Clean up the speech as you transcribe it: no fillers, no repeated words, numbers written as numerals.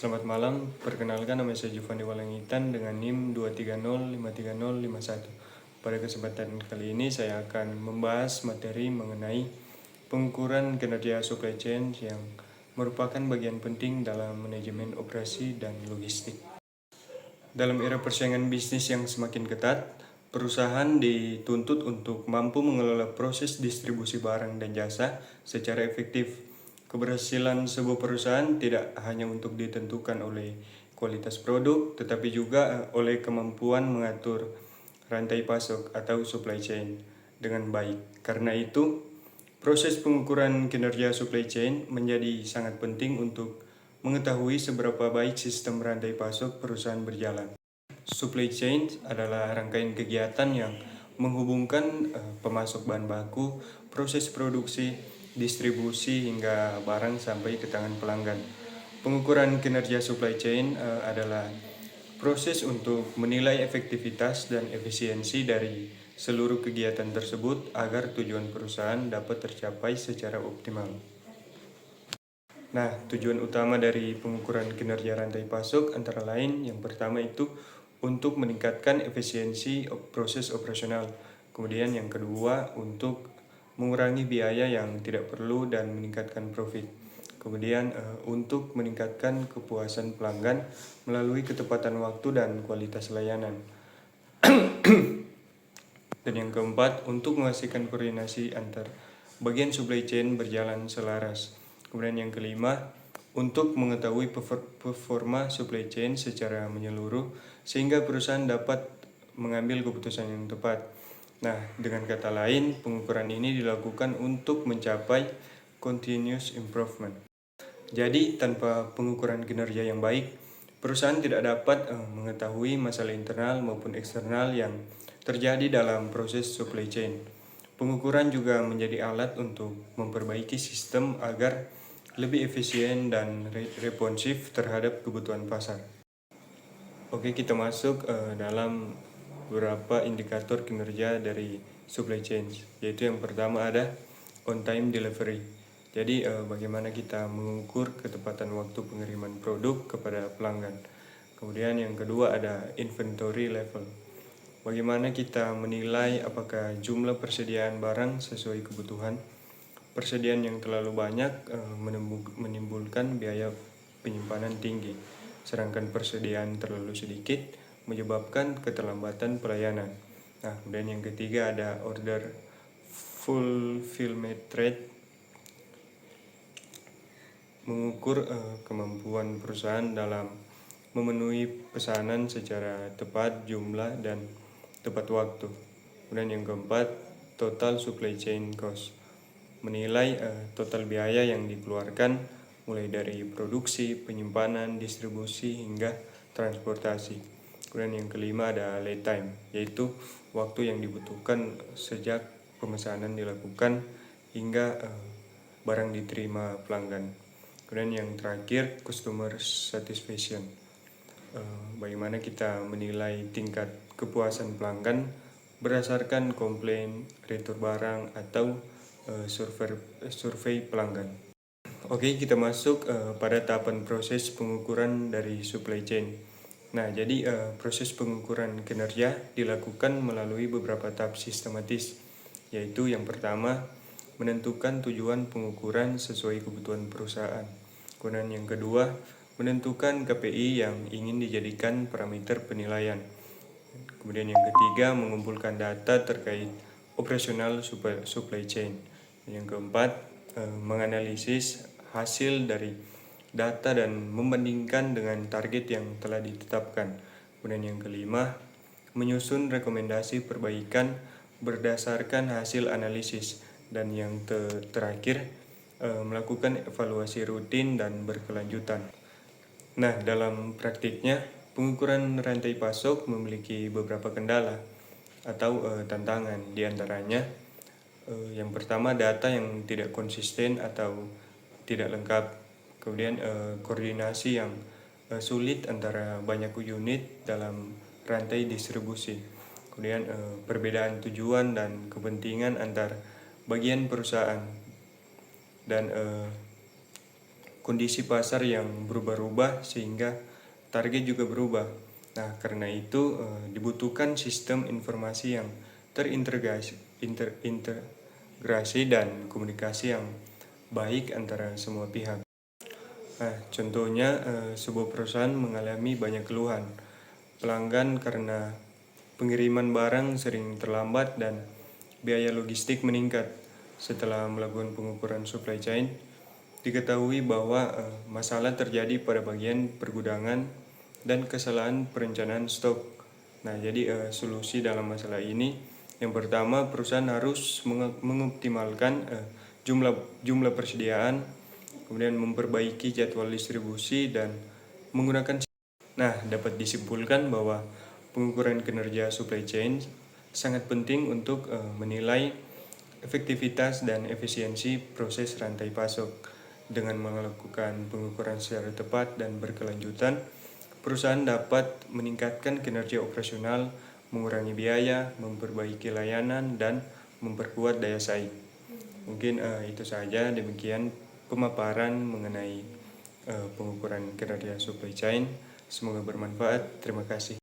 Selamat malam, perkenalkan nama saya Giovanni Walangitan dengan NIM 230530531. Pada kesempatan kali ini saya akan membahas materi mengenai pengukuran kinerja supply chain yang merupakan bagian penting dalam manajemen operasi dan logistik. Dalam era persaingan bisnis yang semakin ketat, perusahaan dituntut untuk mampu mengelola proses distribusi barang dan jasa secara efektif. Keberhasilan sebuah perusahaan tidak hanya untuk ditentukan oleh kualitas produk, tetapi juga oleh kemampuan mengatur rantai pasok atau supply chain dengan baik. Karena itu, proses pengukuran kinerja supply chain menjadi sangat penting untuk mengetahui seberapa baik sistem rantai pasok perusahaan berjalan. Supply chain adalah rangkaian kegiatan yang menghubungkan pemasok bahan baku, proses produksi, distribusi hingga barang sampai ke tangan pelanggan. Pengukuran kinerja supply chain adalah proses untuk menilai efektivitas dan efisiensi dari seluruh kegiatan tersebut agar tujuan perusahaan dapat tercapai secara optimal. Nah, tujuan utama dari pengukuran kinerja rantai pasok antara lain yang pertama itu untuk meningkatkan efisiensi proses operasional. Kemudian yang kedua untuk mengurangi biaya yang tidak perlu dan meningkatkan profit. Kemudian untuk meningkatkan kepuasan pelanggan melalui ketepatan waktu dan kualitas layanan. Dan yang keempat untuk menghasilkan koordinasi antar bagian supply chain berjalan selaras. Kemudian yang kelima, untuk mengetahui performa supply chain secara menyeluruh sehingga perusahaan dapat mengambil keputusan yang tepat. Nah, dengan kata lain, pengukuran ini dilakukan untuk mencapai continuous improvement. Jadi, tanpa pengukuran kinerja yang baik, perusahaan tidak dapat mengetahui masalah internal maupun eksternal yang terjadi dalam proses supply chain. Pengukuran juga menjadi alat untuk memperbaiki sistem agar lebih efisien dan responsif terhadap kebutuhan pasar. Oke, kita masuk dalam beberapa indikator kinerja dari supply chain, yaitu yang pertama ada on time delivery. Jadi bagaimana kita mengukur ketepatan waktu pengiriman produk kepada pelanggan. Kemudian yang kedua ada inventory level. Bagaimana kita menilai apakah jumlah persediaan barang sesuai kebutuhan. Persediaan yang terlalu banyak menimbulkan biaya penyimpanan tinggi, sedangkan persediaan terlalu sedikit menyebabkan keterlambatan pelayanan. Nah, kemudian yang ketiga ada order fulfillment rate, mengukur kemampuan perusahaan dalam memenuhi pesanan secara tepat, jumlah, dan tepat waktu. Kemudian yang keempat, total supply chain cost, menilai total biaya yang dikeluarkan mulai dari produksi, penyimpanan, distribusi, hingga transportasi. Kemudian yang kelima ada lead time, yaitu waktu yang dibutuhkan sejak pemesanan dilakukan hingga barang diterima pelanggan. Kemudian yang terakhir, customer satisfaction, bagaimana kita menilai tingkat kepuasan pelanggan berdasarkan komplain, retur barang, atau survei pelanggan. Oke, kita masuk pada tahapan proses pengukuran dari supply chain. Nah, jadi proses pengukuran kinerja dilakukan melalui beberapa tahap sistematis, yaitu yang pertama, menentukan tujuan pengukuran sesuai kebutuhan perusahaan. Kemudian yang kedua, menentukan KPI yang ingin dijadikan parameter penilaian. Kemudian yang ketiga, mengumpulkan data terkait operasional supply chain. Yang keempat, menganalisis hasil dari data dan membandingkan dengan target yang telah ditetapkan. Kemudian yang kelima, menyusun rekomendasi perbaikan berdasarkan hasil analisis. Dan yang terakhir, melakukan evaluasi rutin dan berkelanjutan. Nah, dalam praktiknya, pengukuran rantai pasok memiliki beberapa kendala atau tantangan. Di antaranya, yang pertama, data yang tidak konsisten atau tidak lengkap. Kemudian koordinasi yang sulit antara banyak unit dalam rantai distribusi. Kemudian perbedaan tujuan dan kepentingan antar bagian perusahaan. Dan kondisi pasar yang berubah-ubah sehingga target juga berubah. Nah, karena itu dibutuhkan sistem informasi yang terintegrasi dan komunikasi yang baik antara semua pihak. Nah, contohnya sebuah perusahaan mengalami banyak keluhan pelanggan karena pengiriman barang sering terlambat dan biaya logistik meningkat. Setelah melakukan pengukuran supply chain, diketahui bahwa masalah terjadi pada bagian pergudangan dan kesalahan perencanaan stok. Nah, jadi solusi dalam masalah ini, yang pertama, perusahaan harus mengoptimalkan jumlah persediaan, kemudian memperbaiki jadwal distribusi dan menggunakan. Nah, dapat disimpulkan bahwa pengukuran kinerja supply chain sangat penting untuk menilai efektivitas dan efisiensi proses rantai pasok. Dengan melakukan pengukuran secara tepat dan berkelanjutan, perusahaan dapat meningkatkan kinerja operasional, mengurangi biaya, memperbaiki layanan, dan memperkuat daya saing. Mungkin itu saja, demikian pemaparan mengenai pengukuran kinerja supply chain. Semoga bermanfaat. Terima kasih.